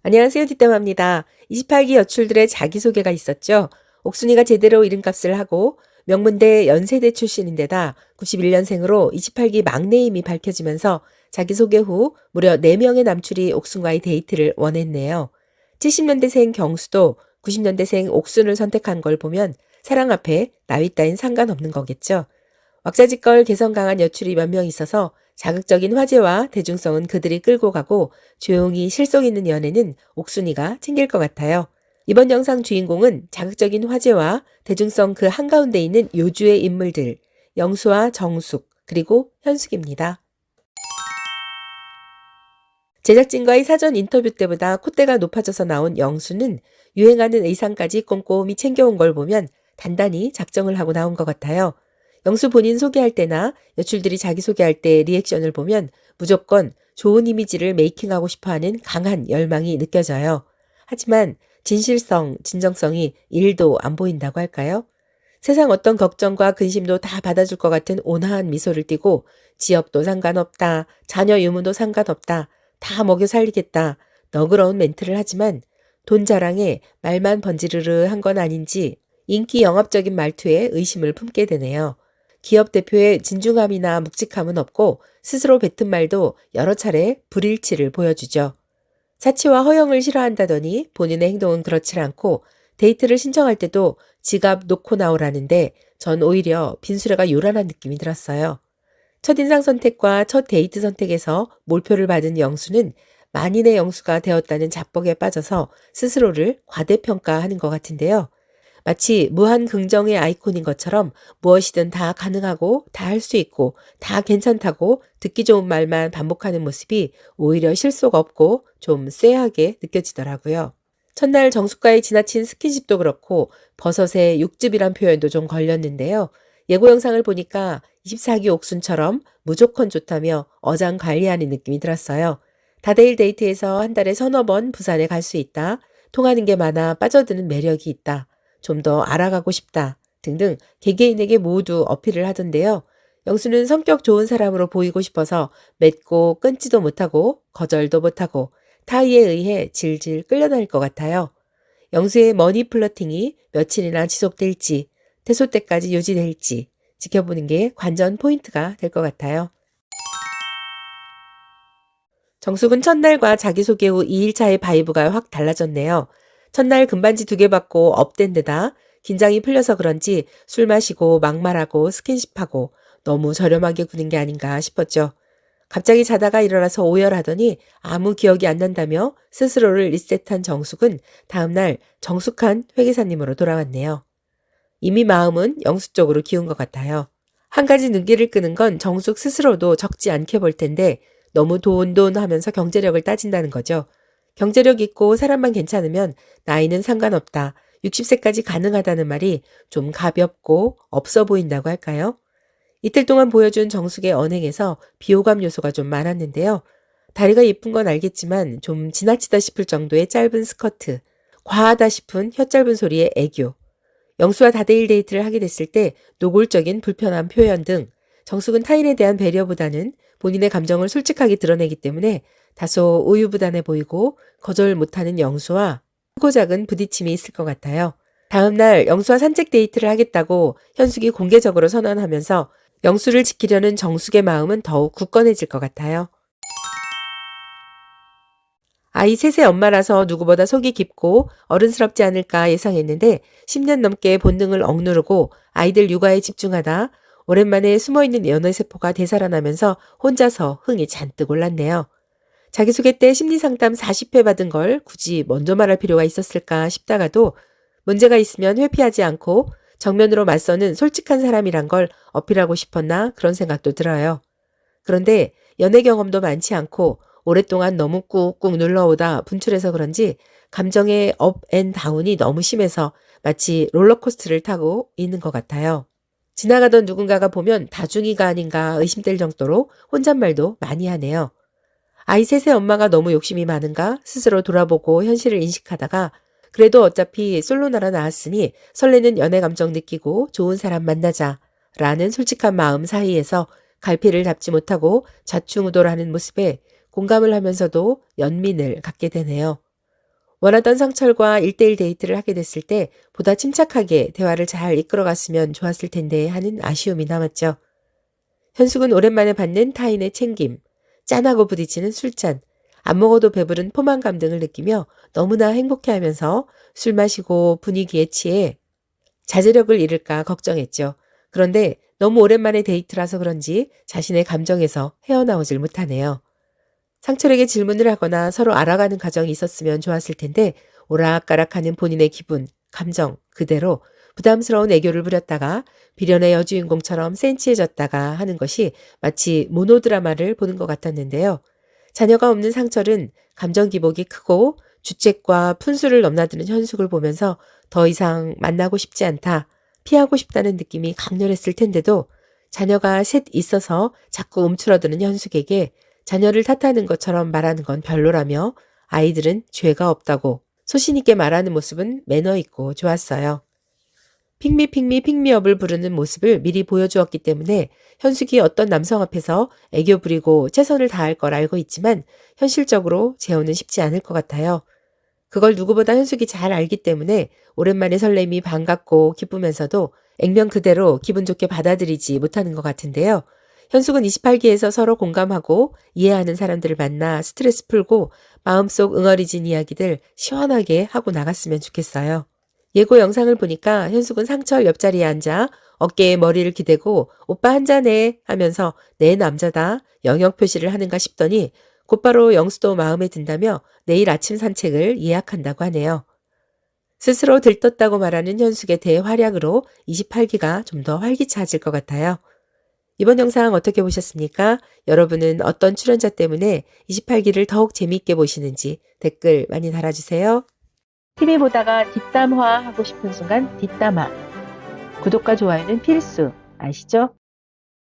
안녕하세요. 뒷담화입니다. 28기 여출들의 자기소개가 있었죠. 옥순이가 제대로 이름값을 하고 명문대 연세대 출신인데다 91년생으로 28기 막내임이 밝혀지면서 자기소개 후 무려 4명의 남출이 옥순과의 데이트를 원했네요. 70년대생 경수도 90년대생 옥순을 선택한 걸 보면 사랑 앞에 나이 따윈 상관없는 거겠죠. 왁자지껄 개성 강한 여출이 몇 명 있어서 자극적인 화제와 대중성은 그들이 끌고 가고 조용히 실속 있는 연애는 옥순이가 챙길 것 같아요. 이번 영상 주인공은 자극적인 화제와 대중성 그 한가운데 있는 요주의 인물들, 영수와 정숙, 그리고 현숙입니다. 제작진과의 사전 인터뷰 때보다 콧대가 높아져서 나온 영수는 유행하는 의상까지 꼼꼼히 챙겨온 걸 보면 단단히 작정을 하고 나온 것 같아요. 영수 본인 소개할 때나 여출들이 자기소개할 때 리액션을 보면 무조건 좋은 이미지를 메이킹하고 싶어하는 강한 열망이 느껴져요. 하지만 진실성, 진정성이 1도 안 보인다고 할까요? 세상 어떤 걱정과 근심도 다 받아줄 것 같은 온화한 미소를 띠고 지역도 상관없다, 자녀 유무도 상관없다, 다 먹여 살리겠다, 너그러운 멘트를 하지만 돈 자랑에 말만 번지르르 한 건 아닌지 인기 영업적인 말투에 의심을 품게 되네요. 기업 대표의 진중함이나 묵직함은 없고 스스로 뱉은 말도 여러 차례 불일치를 보여주죠. 사치와 허영을 싫어한다더니 본인의 행동은 그렇지 않고 데이트를 신청할 때도 지갑 놓고 나오라는데 전 오히려 빈수레가 요란한 느낌이 들었어요. 첫인상 선택과 첫 데이트 선택에서 몰표를 받은 영수는 만인의 영수가 되었다는 자뻑에 빠져서 스스로를 과대평가하는 것 같은데요. 마치 무한 긍정의 아이콘인 것처럼 무엇이든 다 가능하고 다 할 수 있고 다 괜찮다고 듣기 좋은 말만 반복하는 모습이 오히려 실속 없고 좀 쎄하게 느껴지더라고요. 첫날 정숙과의 지나친 스킨십도 그렇고 버섯의 육즙이란 표현도 좀 걸렸는데요. 예고 영상을 보니까 24기 옥순처럼 무조건 좋다며 어장 관리하는 느낌이 들었어요. 다대일 데이트에서 한 달에 서너 번 부산에 갈 수 있다. 통하는 게 많아 빠져드는 매력이 있다. 좀 더 알아가고 싶다. 등등 개개인에게 모두 어필을 하던데요. 영수는 성격 좋은 사람으로 보이고 싶어서 맺고 끊지도 못하고 거절도 못하고 타의에 의해 질질 끌려다닐 것 같아요. 영수의 머니 플러팅이 며칠이나 지속될지 퇴소 때까지 유지될지 지켜보는 게 관전 포인트가 될 것 같아요. 정숙은 첫날과 자기소개 후 2일차의 바이브가 확 달라졌네요. 첫날 금반지 2개 받고 업된 데다 긴장이 풀려서 그런지 술 마시고 막말하고 스킨십하고 너무 저렴하게 구는 게 아닌가 싶었죠. 갑자기 자다가 일어나서 오열하더니 아무 기억이 안 난다며 스스로를 리셋한 정숙은 다음날 정숙한 회계사님으로 돌아왔네요. 이미 마음은 영수 쪽으로 기운 것 같아요. 한 가지 눈길을 끄는 건 정숙 스스로도 적지 않게 볼 텐데 너무 돈 하면서 경제력을 따진다는 거죠. 경제력 있고 사람만 괜찮으면 나이는 상관없다. 60세까지 가능하다는 말이 좀 가볍고 없어 보인다고 할까요? 이틀 동안 보여준 정숙의 언행에서 비호감 요소가 좀 많았는데요. 다리가 예쁜 건 알겠지만 좀 지나치다 싶을 정도의 짧은 스커트, 과하다 싶은 혀 짧은 소리의 애교, 영수와 다대일 데이트를 하게 됐을 때 노골적인 불편한 표현 등 정숙은 타인에 대한 배려보다는 본인의 감정을 솔직하게 드러내기 때문에 다소 우유부단해 보이고 거절 못하는 영수와 크고 작은 부딪힘이 있을 것 같아요. 다음 날 영수와 산책 데이트를 하겠다고 현숙이 공개적으로 선언하면서 영수를 지키려는 정숙의 마음은 더욱 굳건해질 것 같아요. 아이 셋의 엄마라서 누구보다 속이 깊고 어른스럽지 않을까 예상했는데 10년 넘게 본능을 억누르고 아이들 육아에 집중하다 오랜만에 숨어있는 연애세포가 되살아나면서 혼자서 흥이 잔뜩 올랐네요. 자기소개 때 심리상담 40회 받은 걸 굳이 먼저 말할 필요가 있었을까 싶다가도 문제가 있으면 회피하지 않고 정면으로 맞서는 솔직한 사람이란 걸 어필하고 싶었나 그런 생각도 들어요. 그런데 연애 경험도 많지 않고 오랫동안 너무 꾹꾹 눌러오다 분출해서 그런지 감정의 업 앤 다운이 너무 심해서 마치 롤러코스터를 타고 있는 것 같아요. 지나가던 누군가가 보면 다중이가 아닌가 의심될 정도로 혼잣말도 많이 하네요. 아이 셋의 엄마가 너무 욕심이 많은가 스스로 돌아보고 현실을 인식하다가 그래도 어차피 솔로나라 나왔으니 설레는 연애 감정 느끼고 좋은 사람 만나자 라는 솔직한 마음 사이에서 갈피를 잡지 못하고 좌충우돌하는 모습에 공감을 하면서도 연민을 갖게 되네요. 원하던 상철과 1대1 데이트를 하게 됐을 때 보다 침착하게 대화를 잘 이끌어갔으면 좋았을 텐데 하는 아쉬움이 남았죠. 현숙은 오랜만에 받는 타인의 챙김, 짠하고 부딪히는 술잔, 안 먹어도 배부른 포만감 등을 느끼며 너무나 행복해하면서 술 마시고 분위기에 취해 자제력을 잃을까 걱정했죠. 그런데 너무 오랜만에 데이트라서 그런지 자신의 감정에서 헤어나오질 못하네요. 상철에게 질문을 하거나 서로 알아가는 과정이 있었으면 좋았을 텐데 오락가락하는 본인의 기분, 감정 그대로 부담스러운 애교를 부렸다가 비련의 여주인공처럼 센치해졌다가 하는 것이 마치 모노드라마를 보는 것 같았는데요. 자녀가 없는 상철은 감정 기복이 크고 주책과 푼수를 넘나드는 현숙을 보면서 더 이상 만나고 싶지 않다, 피하고 싶다는 느낌이 강렬했을 텐데도 자녀가 셋 있어서 자꾸 움츠러드는 현숙에게 자녀를 탓하는 것처럼 말하는 건 별로라며 아이들은 죄가 없다고 소신 있게 말하는 모습은 매너 있고 좋았어요. 핑미 핑미업을 부르는 모습을 미리 보여주었기 때문에 현숙이 어떤 남성 앞에서 애교 부리고 최선을 다할 걸 알고 있지만 현실적으로 재혼은 쉽지 않을 것 같아요. 그걸 누구보다 현숙이 잘 알기 때문에 오랜만에 설렘이 반갑고 기쁘면서도 액면 그대로 기분 좋게 받아들이지 못하는 것 같은데요. 현숙은 28기에서 서로 공감하고 이해하는 사람들을 만나 스트레스 풀고 마음속 응어리진 이야기들 시원하게 하고 나갔으면 좋겠어요. 예고 영상을 보니까 현숙은 상철 옆자리에 앉아 어깨에 머리를 기대고 오빠 한잔해 하면서 내 남자다 영역 표시를 하는가 싶더니 곧바로 영수도 마음에 든다며 내일 아침 산책을 예약한다고 하네요. 스스로 들떴다고 말하는 현숙의 대활약으로 28기가 좀 더 활기차질 것 같아요. 이번 영상 어떻게 보셨습니까? 여러분은 어떤 출연자 때문에 28기를 더욱 재미있게 보시는지 댓글 많이 달아주세요. TV 보다가 뒷담화 하고 싶은 순간 뒷담화. 구독과 좋아요는 필수. 아시죠?